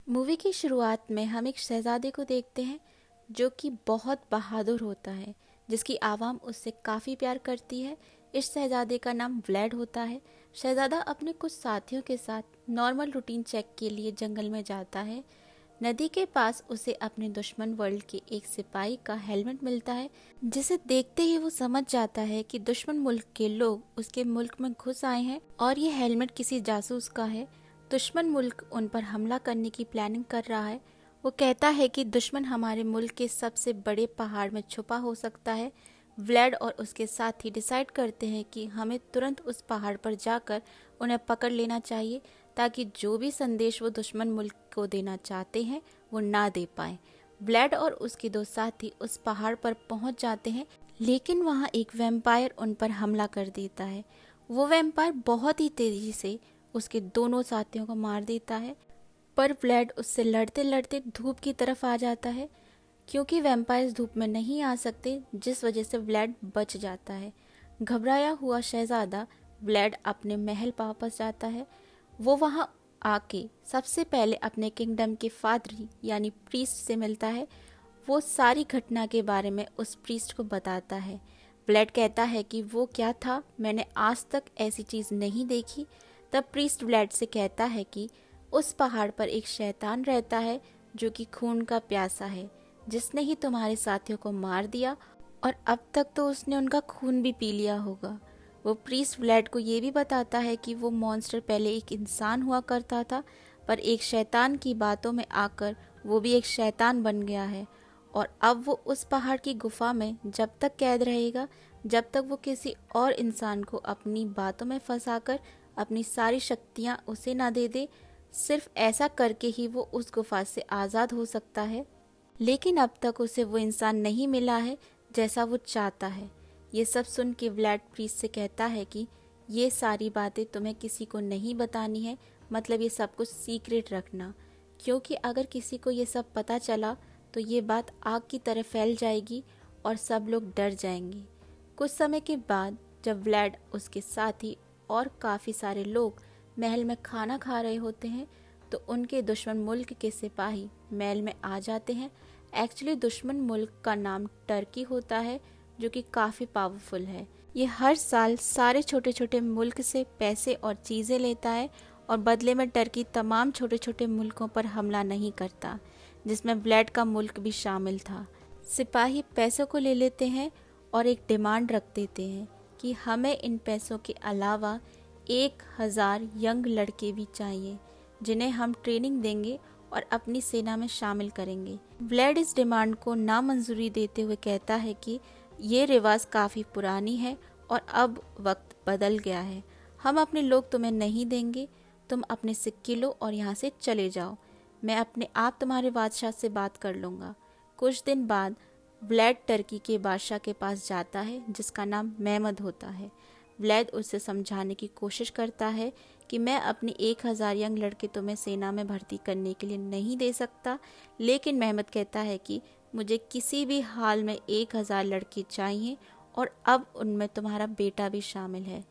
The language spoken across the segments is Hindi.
मूवी की शुरुआत में हम एक शहजादे को देखते हैं जो कि बहुत बहादुर होता है, जिसकी आवाम उससे काफ़ी प्यार करती है। इस शहजादे का नाम व्लेड होता है। शहजादा अपने कुछ साथियों के साथ नॉर्मल रूटीन चेक के लिए जंगल में जाता है। नदी के पास उसे अपने दुश्मन वर्ल्ड के एक सिपाही का हेलमेट मिलता है, जिसे देखते ही वो समझ जाता है कि दुश्मन मुल्क के लोग उसके मुल्क में घुस आए हैं और ये हेलमेट किसी जासूस का है। दुश्मन मुल्क उन पर हमला करने की प्लानिंग कर रहा है। वो कहता है कि दुश्मन हमारे मुल्क के सबसे बड़े पहाड़ में छुपा हो सकता है। व्लेड और उसके साथी डिसाइड करते हैं कि हमें तुरंत उस पहाड़ पर जाकर उन्हें पकड़ लेना चाहिए, ताकि जो भी संदेश वो दुश्मन मुल्क को देना चाहते हैं वो ना दे पाए। व्लेड और उसके दो साथी उस पहाड़ पर पहुंच जाते हैं, लेकिन वहां एक वैम्पायर उन पर हमला कर देता है। वो वैम्पायर बहुत ही तेजी से उसके दोनों साथियों को मार देता है, पर व्लेड उससे लड़ते लड़ते धूप की तरफ आ जाता है। क्योंकि वैम्पायर्स धूप में नहीं आ सकते, जिस वजह से व्लेड बच जाता है। घबराया हुआ शहजादा व्लेड अपने महल वापस जाता है। वो वहां आके सबसे पहले अपने किंगडम के फादरी यानी प्रीस्ट से मिलता है। वो सारी घटना के बारे में उस प्रीस्ट को बताता है। व्लेड कहता है कि वो क्या था, मैंने आज तक ऐसी चीज़ नहीं देखी। तब प्रीस्ट व्लेड से कहता है कि उस पहाड़ पर एक शैतान रहता है जो कि खून का प्यासा है, जिसने ही तुम्हारे साथियों को मार दिया और अब तक तो उसने उनका खून भी पी लिया होगा। वो प्रीस्ट व्लेड को ये भी बताता है कि वो मॉन्स्टर पहले एक इंसान हुआ करता था, पर एक शैतान की बातों में आकर वो भी एक शैतान बन गया है और अब वो उस पहाड़ की गुफा में जब तक कैद रहेगा, जब तक वो किसी और इंसान को अपनी बातों में फंसाकर अपनी सारी शक्तियाँ उसे ना दे दे। सिर्फ ऐसा करके ही वो उस गुफा से आज़ाद हो सकता है। लेकिन अब तक उसे वो इंसान नहीं मिला है जैसा वो चाहता है। ये सब सुन के व्लेड प्रीस्ट से कहता है कि ये सारी बातें तुम्हें किसी को नहीं बतानी है, मतलब ये सब कुछ सीक्रेट रखना, क्योंकि अगर किसी को ये सब पता चला तो ये बात आग की तरह फैल जाएगी और सब लोग डर जाएंगे। कुछ समय के बाद जब व्लेड, उसके साथी और काफ़ी सारे लोग महल में खाना खा रहे होते हैं, तो उनके दुश्मन मुल्क के सिपाही महल में आ जाते हैं। एक्चुअली दुश्मन मुल्क का नाम टर्की होता है, जो कि काफ़ी पावरफुल है। ये हर साल सारे छोटे छोटे मुल्क से पैसे और चीज़ें लेता है और बदले में टर्की तमाम छोटे छोटे मुल्कों पर हमला नहीं करता, जिसमें व्लेड का मुल्क भी शामिल था। सिपाही पैसों को ले लेते हैं और एक डिमांड रख देते हैं कि हमें इन पैसों के अलावा 1000 यंग लड़के भी चाहिए, जिन्हें हम ट्रेनिंग देंगे और अपनी सेना में शामिल करेंगे। व्लेड इस डिमांड को नामंजूरी देते हुए कहता है कि ये रिवाज काफ़ी पुरानी है और अब वक्त बदल गया है। हम अपने लोग तुम्हें नहीं देंगे, तुम अपने सिक्के लो और यहाँ से चले जाओ। मैं अपने आप तुम्हारे बादशाह से बात कर लूँगा। कुछ दिन बाद व्लेड टर्की के बादशाह के पास जाता है, जिसका नाम मेहमद होता है। व्लेड उसे समझाने की कोशिश करता है कि मैं अपनी 1000 यंग लड़के तुम्हें सेना में भर्ती करने के लिए नहीं दे सकता, लेकिन मेहमद कहता है कि मुझे किसी भी हाल में 1000 लड़के चाहिए और अब उनमें तुम्हारा बेटा भी शामिल है।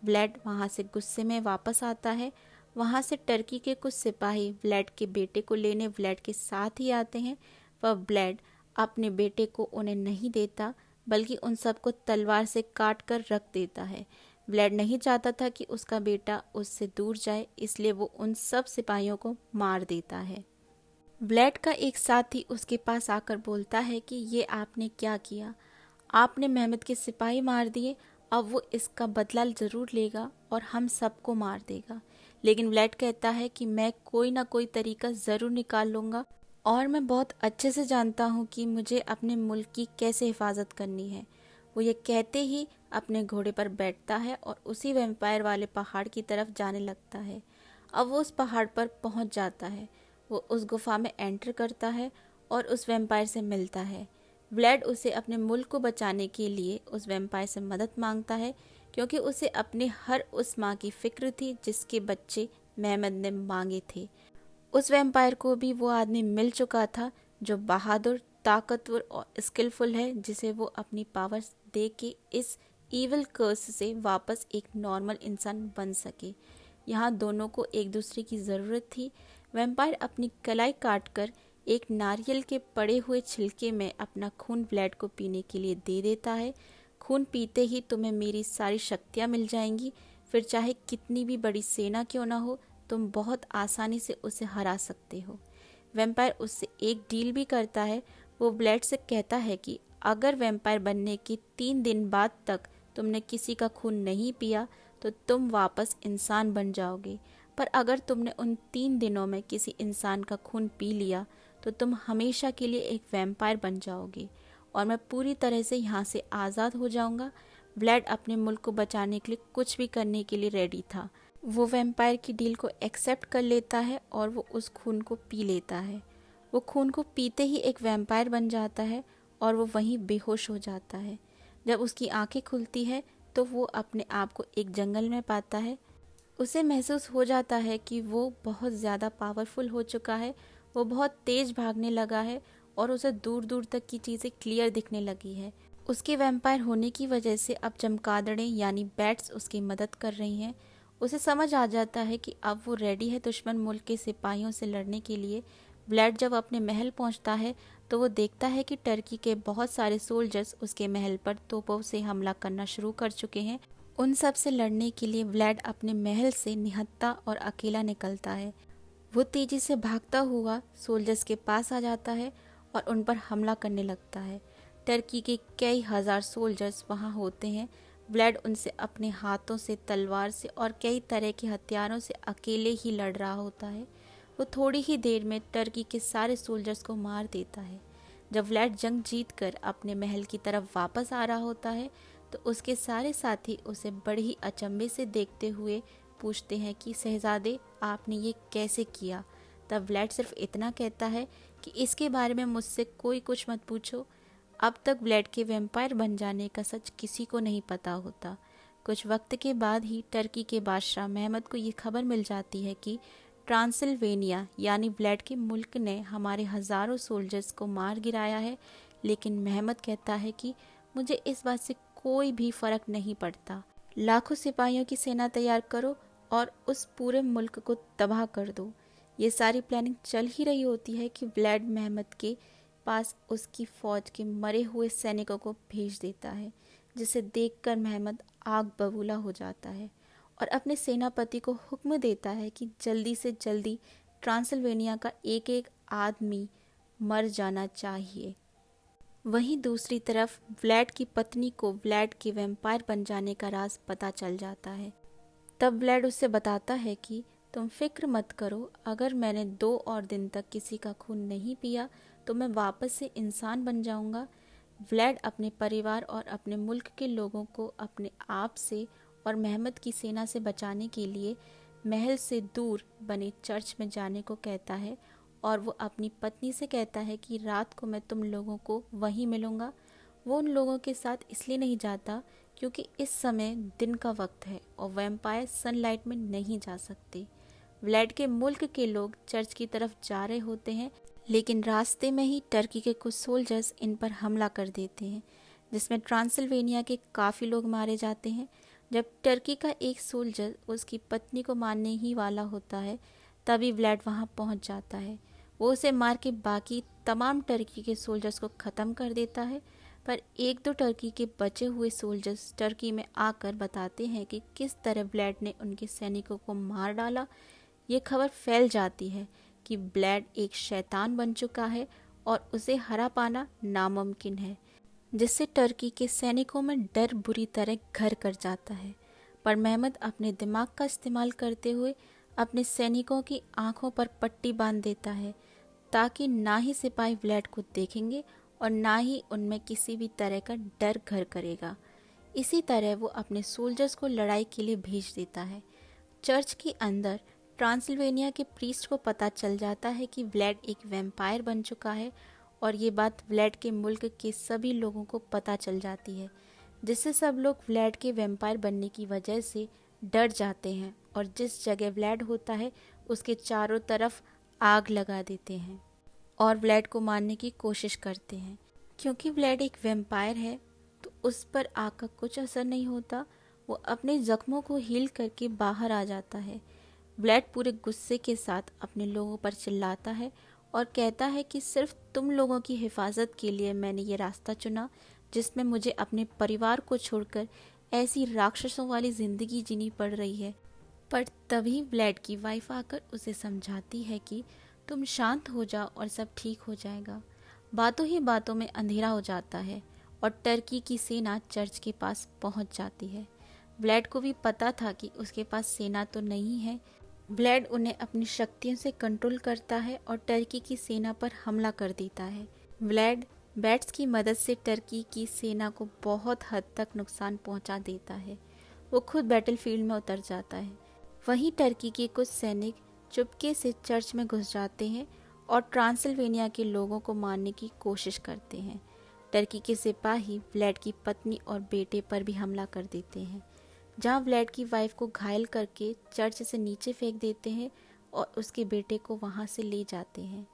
व्लेड वहाँ से गुस्से में वापस आता है। वहाँ से टर्की के कुछ सिपाही व्लेड के बेटे को लेने व्लेड के साथ ही आते हैं, पर व्लेड अपने बेटे को उन्हें नहीं देता, बल्कि उन सबको तलवार से काट कर रख देता है। व्लेड नहीं चाहता था कि उसका बेटा उससे दूर जाए, इसलिए वो उन सब सिपाहियों को मार देता है। व्लेड का एक साथी उसके पास आकर बोलता है कि ये आपने क्या किया, आपने मेहमद के सिपाही मार दिए, अब वो इसका बदला ज़रूर लेगा और हम सबको मार देगा। लेकिन व्लेड कहता है कि मैं कोई ना कोई तरीका ज़रूर निकाल लूँगा और मैं बहुत अच्छे से जानता हूँ कि मुझे अपने मुल्क की कैसे हिफाजत करनी है। वो ये कहते ही अपने घोड़े पर बैठता है और उसी वैम्पायर वाले पहाड़ की तरफ जाने लगता है। अब वो उस पहाड़ पर पहुँच जाता है। वो उस गुफा में एंटर करता है और उस वैम्पायर से मिलता है। व्लेड उसे अपने मुल्क को बचाने के लिए उस वैम्पायर से मदद मांगता है, क्योंकि उसे अपने हर उस माँ की फिक्र थी जिसके बच्चे मेहमद ने मांगे थे। उस वैम्पायर को भी वो आदमी मिल चुका था जो बहादुर, ताकतवर और स्किलफुल है, जिसे वो अपनी पावर्स दे के इस ईविल कर्स से वापस एक नॉर्मल इंसान बन सके। यहाँ दोनों को एक दूसरे की ज़रूरत थी। वैम्पायर अपनी कलाई काटकर एक नारियल के पड़े हुए छिलके में अपना खून व्लेड को पीने के लिए दे देता है। खून पीते ही तुम्हें मेरी सारी शक्तियाँ मिल जाएंगी, फिर चाहे कितनी भी बड़ी सेना क्यों ना हो, तुम बहुत आसानी से उसे हरा सकते हो। वैम्पायर उससे एक डील भी करता है। वो व्लेड से कहता है कि अगर वैम्पायर बनने के 3 दिन बाद तक तुमने किसी का खून नहीं पिया तो तुम वापस इंसान बन जाओगे, पर अगर तुमने उन 3 दिनों में किसी इंसान का खून पी लिया तो तुम हमेशा के लिए एक वैम्पायर बन जाओगे और मैं पूरी तरह से यहाँ से आज़ाद हो जाऊँगा। व्लेड अपने मुल्क को बचाने के लिए कुछ भी करने के लिए रेडी था। वो वैम्पायर की डील को एक्सेप्ट कर लेता है और वो उस खून को पी लेता है। वो खून को पीते ही एक वैम्पायर बन जाता है और वो वहीं बेहोश हो जाता है। जब उसकी आंखें खुलती है तो वो अपने आप को एक जंगल में पाता है। उसे महसूस हो जाता है कि वो बहुत ज़्यादा पावरफुल हो चुका है। वो बहुत तेज़ भागने लगा है और उसे दूर दूर तक की चीज़ें क्लियर दिखने लगी है। उसके वैम्पायर होने की वजह से अब चमगादड़ें यानी बैट्स उसकी मदद कर रही हैं। उसे समझ आ जाता है कि अब वो रेडी है दुश्मन मुल्क के सिपाहियों से लड़ने के लिए। व्लेड जब अपने महल पहुंचता है तो वो देखता है कि टर्की के बहुत सारे सोल्जर्स उसके महल पर तोपों से हमला करना शुरू कर चुके हैं। उन सब से लड़ने के लिए व्लेड अपने महल से निहत्था और अकेला निकलता है। वो तेजी से भागता हुआ सोल्जर्स के पास आ जाता है और उन पर हमला करने लगता है। टर्की के कई हजार सोल्जर्स वहाँ होते हैं। व्लेड उनसे अपने हाथों से, तलवार से और कई तरह के हथियारों से अकेले ही लड़ रहा होता है। वो थोड़ी ही देर में टर्की के सारे सोल्जर्स को मार देता है। जब व्लेड जंग जीतकर अपने महल की तरफ वापस आ रहा होता है तो उसके सारे साथी उसे बड़े ही अचंभे से देखते हुए पूछते हैं कि शहजादे, आपने ये कैसे किया। तब व्लेड सिर्फ इतना कहता है कि इसके बारे में मुझसे कोई कुछ मत पूछो। अब तक व्लेड के वैम्पायर बन जाने का सच किसी को नहीं पता होता। कुछ वक्त के बाद ही टर्की के बादशाह महमद को ये खबर मिल जाती है कि ट्रांसिल्वेनिया यानी व्लेड के मुल्क ने हमारे हजारों सोल्जर्स को मार गिराया है। लेकिन महमद कहता है कि मुझे इस बात से कोई भी फर्क नहीं पड़ता। लाखों सिपाहियों की सेना तैयार करो और उस पूरे मुल्क को तबाह कर दो। ये सारी प्लानिंग चल ही रही होती है कि व्लेड महमद के पास उसकी फौज के मरे हुए सैनिकों को भेज देता है, जिसे देखकर महमद आग बबूला हो जाता है और अपने सेनापति को हुक्म देता है कि जल्दी से जल्दी ट्रांसिल्वेनिया का एक एक आदमी मर जाना चाहिए। वहीं दूसरी तरफ व्लेड की पत्नी को व्लेड के वैम्पायर बन जाने का राज पता चल जाता है। तब व्लेड उससे बताता है कि तुम फिक्र मत करो, अगर मैंने 2 और दिन तक किसी का खून नहीं पिया तो मैं वापस से इंसान बन जाऊंगा। व्लेड अपने परिवार और अपने मुल्क के लोगों को अपने आप से और महमद की सेना से बचाने के लिए महल से दूर बने चर्च में जाने को कहता है और वो अपनी पत्नी से कहता है कि रात को मैं तुम लोगों को वहीं मिलूंगा। वो उन लोगों के साथ इसलिए नहीं जाता क्योंकि इस समय दिन का वक्त है और वैम्पायर सनलाइट में नहीं जा सकते। व्लेड के मुल्क के लोग चर्च की तरफ जा रहे होते हैं, लेकिन रास्ते में ही टर्की के कुछ सोल्जर्स इन पर हमला कर देते हैं, जिसमें ट्रांसिल्वेनिया के काफ़ी लोग मारे जाते हैं। जब टर्की का एक सोल्जर उसकी पत्नी को मारने ही वाला होता है तभी व्लेड वहां पहुंच जाता है। वो उसे मार के बाकी तमाम टर्की के सोल्जर्स को ख़त्म कर देता है, पर 1-2 टर्की के बचे हुए सोल्जर्स टर्की में आकर बताते हैं कि किस तरह व्लेड ने उनके सैनिकों को मार डाला। ये खबर फैल जाती है कि व्लेड एक शैतान बन चुका है और उसे हरा पाना नामुमकिन है, जिससे टर्की के सैनिकों में डर बुरी तरह घर कर जाता है। पर महमद अपने दिमाग का इस्तेमाल करते हुए अपने सैनिकों की आंखों पर पट्टी बांध देता है ताकि ना ही सिपाही व्लेड को देखेंगे और ना ही उनमें किसी भी तरह का डर घर करेगा। इसी तरह वो अपने सोल्जर्स को लड़ाई के लिए भेज देता है। चर्च के अंदर ट्रांसिल्वेनिया के प्रीस्ट को पता चल जाता है कि व्लेड एक वैम्पायर बन चुका है और ये बात व्लेड के मुल्क के सभी लोगों को पता चल जाती है, जिससे सब लोग व्लेड के वैम्पायर बनने की वजह से डर जाते हैं और जिस जगह व्लेड होता है उसके चारों तरफ आग लगा देते हैं और व्लेड को मारने की कोशिश करते हैं। क्योंकि व्लेड एक वैम्पायर है तो उस पर आग का कुछ असर नहीं होता। वो अपने जख्मों को हील करके बाहर आ जाता है। व्लेड पूरे गुस्से के साथ अपने लोगों पर चिल्लाता है और कहता है कि सिर्फ तुम लोगों की हिफाजत के लिए मैंने ये रास्ता चुना जिसमें मुझे अपने परिवार को छोड़कर ऐसी राक्षसों वाली जिंदगी जीनी पड़ रही है। पर तभी व्लेड की वाइफ आकर उसे समझाती है कि तुम शांत हो जाओ और सब ठीक हो जाएगा। बातों ही बातों में अंधेरा हो जाता है और टर्की की सेना चर्च के पास पहुंच जाती है। व्लेड को भी पता था कि उसके पास सेना तो नहीं है। व्लेड उन्हें अपनी शक्तियों से कंट्रोल करता है और टर्की की सेना पर हमला कर देता है। व्लेड बैट्स की मदद से टर्की की सेना को बहुत हद तक नुकसान पहुंचा देता है। वो खुद बैटलफील्ड में उतर जाता है। वहीं टर्की के कुछ सैनिक चुपके से चर्च में घुस जाते हैं और ट्रांसिल्वेनिया के लोगों को मारने की कोशिश करते हैं। टर्की के सिपाही व्लेड की पत्नी और बेटे पर भी हमला कर देते हैं, जहां व्लेड की वाइफ को घायल करके चर्च से नीचे फेंक देते हैं और उसके बेटे को वहां से ले जाते हैं।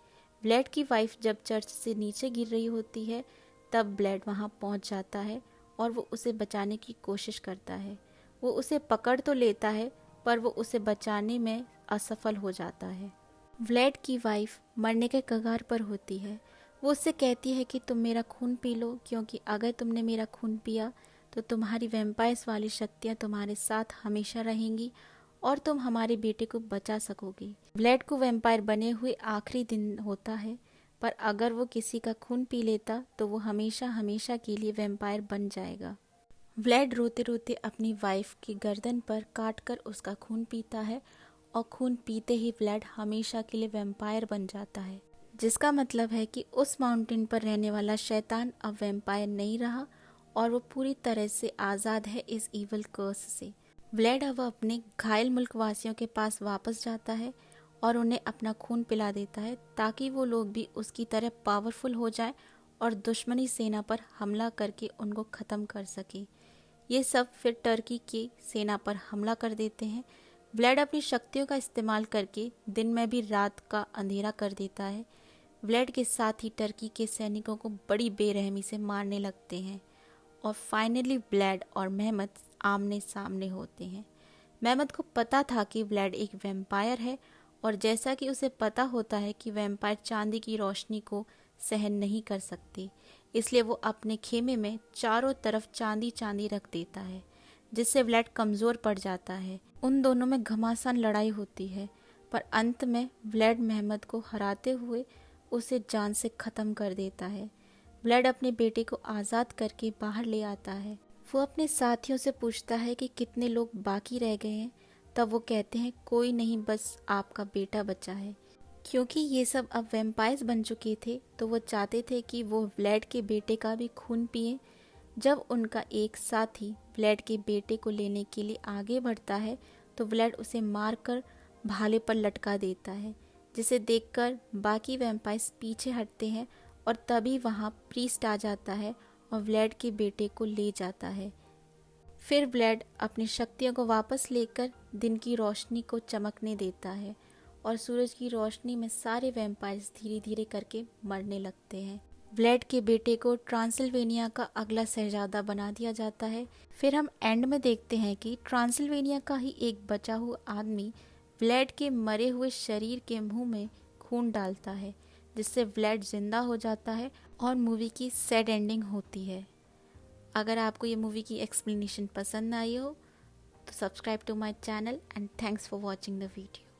व्लेड की वाइफ जब चर्च से नीचे गिर रही होती है तब व्लेड वहां पहुंच जाता है और वो उसे बचाने की कोशिश करता है। वो उसे पकड़ तो लेता है पर वो उसे बचाने में असफल हो जाता है। व्लेड की वाइफ मरने के कगार पर होती है। वो उससे कहती है कि तुम मेरा खून पी लो, क्योंकि अगर तुमने मेरा खून पिया तो तुम्हारी वैम्पायर्स वाली शक्तियाँ तुम्हारे साथ हमेशा रहेंगी और तुम हमारे बेटे को बचा सकोगी। व्लेड को वैम्पायर बने हुए आखिरी दिन होता है, पर अगर वो किसी का खून पी लेता तो वो हमेशा हमेशा के लिए वैम्पायर बन जाएगा। व्लेड रोते रोते अपनी वाइफ की गर्दन पर काट कर उसका खून पीता है और खून पीते ही व्लेड हमेशा के लिए वैम्पायर बन जाता है, जिसका मतलब है कि उस माउंटेन पर रहने वाला शैतान अब वैम्पायर नहीं रहा और वो पूरी तरह से आज़ाद है इस इवल कर्स से। व्लेड अब अपने घायल मुल्कवासियों के पास वापस जाता है और उन्हें अपना खून पिला देता है ताकि वो लोग भी उसकी तरह पावरफुल हो जाएं और दुश्मनी सेना पर हमला करके उनको ख़त्म कर सके। ये सब फिर टर्की की सेना पर हमला कर देते हैं। व्लेड अपनी शक्तियों का इस्तेमाल करके दिन में भी रात का अंधेरा कर देता है। व्लेड के साथ ही टर्की के सैनिकों को बड़ी बेरहमी से मारने लगते हैं और फाइनली व्लेड और मेहमत आमने सामने होते हैं। मेहमत को पता था कि व्लेड एक वैम्पायर है और जैसा कि उसे पता होता है कि वैम्पायर चांदी की रोशनी को सहन नहीं कर सकते, इसलिए वो अपने खेमे में चारों तरफ चांदी चांदी रख देता है, जिससे व्लेड कमज़ोर पड़ जाता है। उन दोनों में घमासान लड़ाई होती है, पर अंत में व्लेड मेहमत को हराते हुए उसे जान से ख़त्म कर देता है। व्लेड अपने बेटे को आज़ाद करके बाहर ले आता है। वो अपने साथियों से पूछता है कि कितने लोग बाकी रह गए हैं। तब वो कहते हैं कोई नहीं, बस आपका बेटा बचा है। क्योंकि ये सब अब वैम्पायर्स बन चुके थे तो वो चाहते थे कि वो व्लेड के बेटे का भी खून पिए। जब उनका एक साथी व्लेड के बेटे को लेने के लिए आगे बढ़ता है तो व्लेड उसे मारकर भाले पर लटका देता है, जिसे देखकर बाकी वैम्पायर्स पीछे हटते हैं और तभी वहाँ प्रीस्ट आ जाता है और व्लेड के बेटे को ले जाता है। फिर व्लेड अपनी शक्तियों को वापस लेकर दिन की रोशनी को चमकने देता है और सूरज की रोशनी में सारे वैम्पायर्स धीरे धीरे करके मरने लगते हैं। व्लेड के बेटे को ट्रांसिल्वेनिया का अगला शहजादा बना दिया जाता है। फिर हम एंड में देखते हैं कि ट्रांसिल्वेनिया का ही एक बचा हुआ आदमी व्लेड के मरे हुए शरीर के मुंह में खून डालता है, जिससे व्लेड जिंदा हो जाता है और मूवी की सैड एंडिंग होती है। अगर आपको ये मूवी की एक्सप्लेनेशन पसंद आई हो तो subscribe to my channel and thanks for watching the video.